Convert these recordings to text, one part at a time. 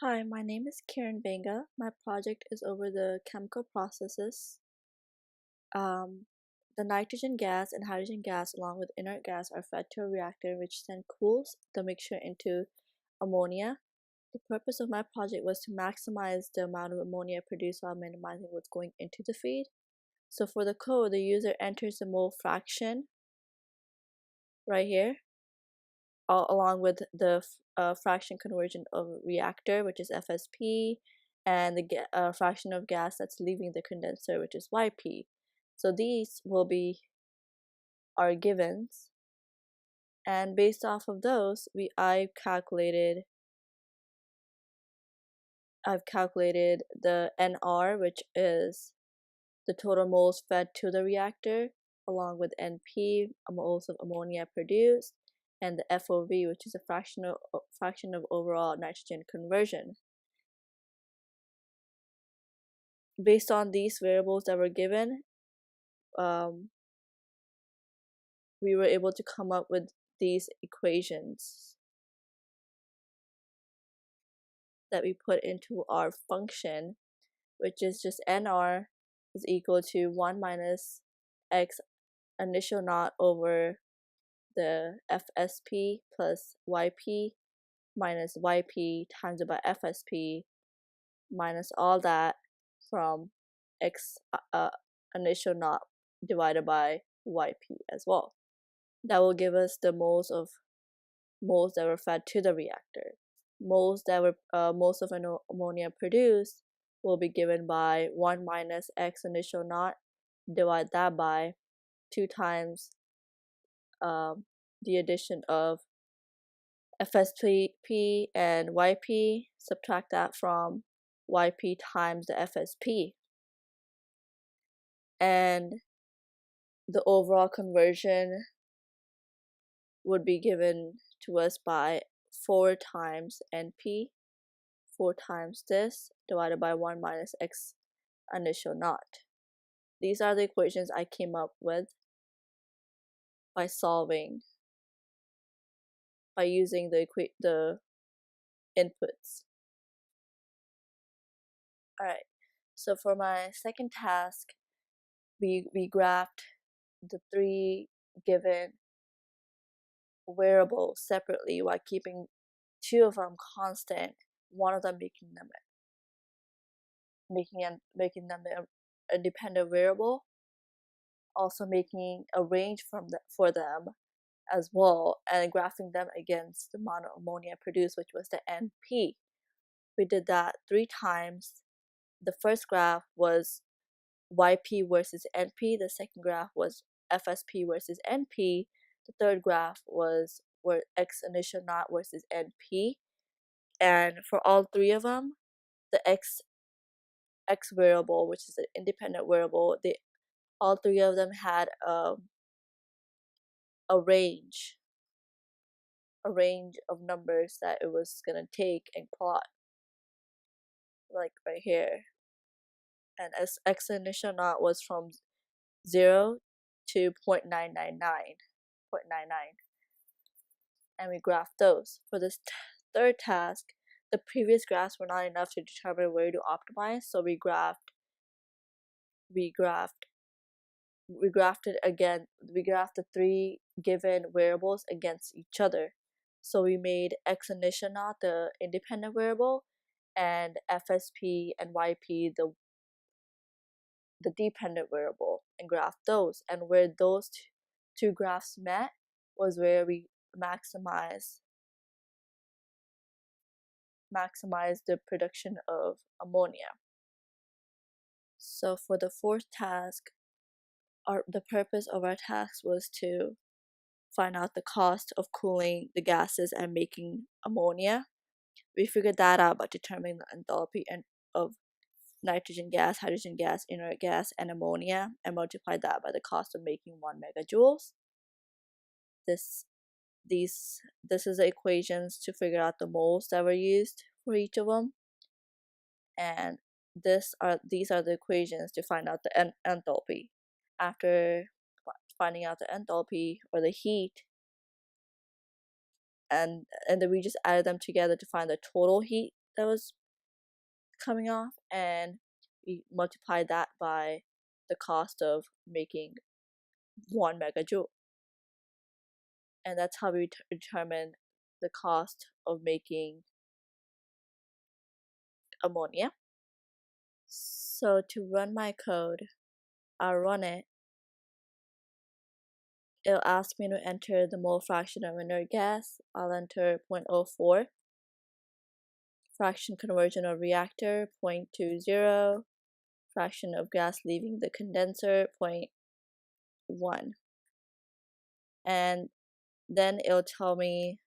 Hi, my name is Karen Benga. My project is over the chemical processes. Um, the nitrogen gas and hydrogen gas along with inert gas are fed to a reactor which then cools the mixture into ammonia. The purpose of my project was to maximize the amount of ammonia produced while minimizing what's going into the feed. So for the code, the user enters the mole fraction right here, along with the fraction conversion of reactor, which is FSP, and the fraction of gas that's leaving the condenser, which is YP. So these will be our givens, and based off of those, I've calculated the NR, which is the total moles fed to the reactor, along with NP, moles of ammonia produced, and the FOV, which is a fraction of overall nitrogen conversion. Based on these variables that were given, we were able to come up with these equations that we put into our function, which is just NR is equal to 1 minus X initial naught over the FSP plus YP minus YP times by FSP minus all that from X initial naught divided by YP as well. That will give us the moles that were fed to the reactor. Moles of ammonia produced will be given by 1 minus X initial naught, divide that by 2 times the addition of FSP and YP, subtract that from YP times the FSP. And the overall conversion would be given to us by 4 times NP, 4 times this, divided by 1 minus X initial naught. These are the equations I came up with by using the inputs. Alright, so for my second task, we graphed the 3 given variables separately while keeping 2 of them constant, one of them making them a dependent variable, also making a range for them as well, and graphing them against the amount of ammonia produced, which was the NP. We did that 3 times. The first graph was YP versus NP, the second graph was FSP versus NP, the third graph was X initial naught versus NP, and for all 3 of them, the X variable, which is an independent variable, all 3 of them had a range of numbers that it was gonna take and plot, like right here. And as X initial naught was from 0 to 0.999, and we graphed those. For this third task, the previous graphs were not enough to determine where to optimize, so we graphed the 3 given variables against each other. So we made X initial naught the independent variable, and FSP and YP the dependent variable, and graphed those. And where those 2 graphs met was where we maximize the production of ammonia. So for the fourth task, the purpose of our task was to find out the cost of cooling the gases and making ammonia. We figured that out by determining the enthalpy of nitrogen gas, hydrogen gas, inert gas, and ammonia, and multiplied that by the cost of making 1 megajoules. This is the equations to figure out the moles that were used for each of them, and these are the equations to find out the enthalpy. After finding out the enthalpy or the heat, and then we just added them together to find the total heat that was coming off, and we multiply that by the cost of making 1 megajoule. And that's how we determine the cost of making ammonia. So to run my code, I'll run it. It'll ask me to enter the mole fraction of inert gas. I'll enter 0.04. Fraction conversion of reactor, 0.20. Fraction of gas leaving the condenser, 0.1. And then it'll show me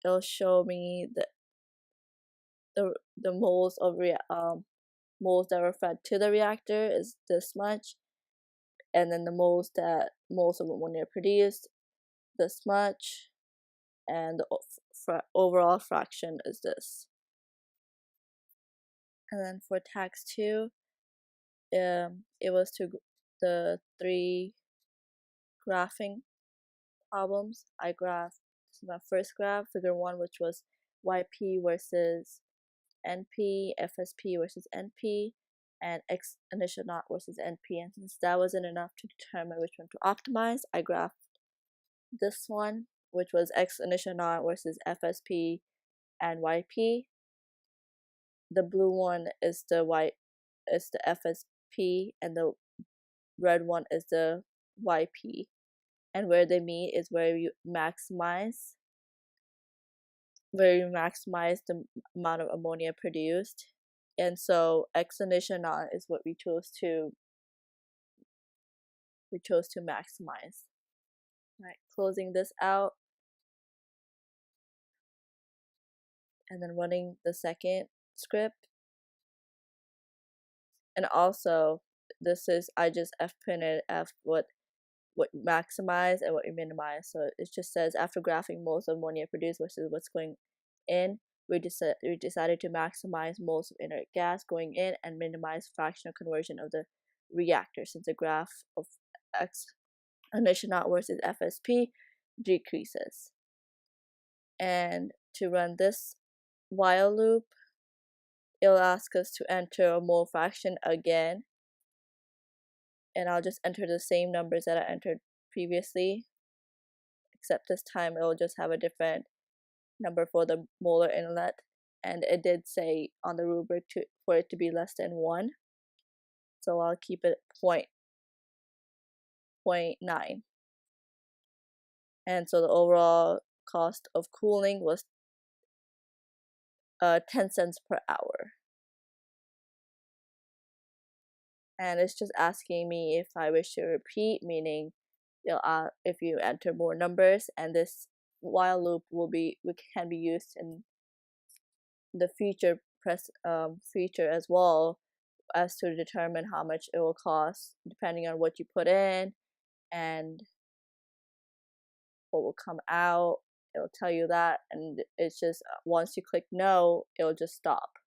the moles of moles that were fed to the reactor is this much, and then the moles of ammonia produced this much, and the overall fraction is this. And then for tax 2, it was the 3 graphing problems. I graphed my first graph, figure 1, which was YP versus NP, FSP versus NP, and X initial naught versus NP. And since that wasn't enough to determine which one to optimize, I graphed this one, which was X initial naught versus FSP and YP. The blue one is the FSP, and the red one is the YP. And where they meet is where you maximize the amount of ammonia produced. And so X initial naught is what we chose to maximize. All right, closing this out and then running the second script. And also this is, I just printed what maximize and what we minimize. So it just says after graphing moles of ammonia produced versus what's going in, we decided to maximize moles of inert gas going in and minimize fractional conversion of the reactor, since the graph of X initial naught versus FSP decreases. And to run this while loop, it'll ask us to enter a mole fraction again, and I'll just enter the same numbers that I entered previously, except this time it'll just have a different number for the molar inlet, and it did say on the rubric for it to be less than 1, so I'll keep it 0.9. And so the overall cost of cooling was 10 cents per hour. And it's just asking me if I wish to repeat, meaning if you enter more numbers, and this while loop can be used in the future as well, as to determine how much it will cost depending on what you put in and what will come out. It'll tell you that, and it's just once you click no, it'll just stop.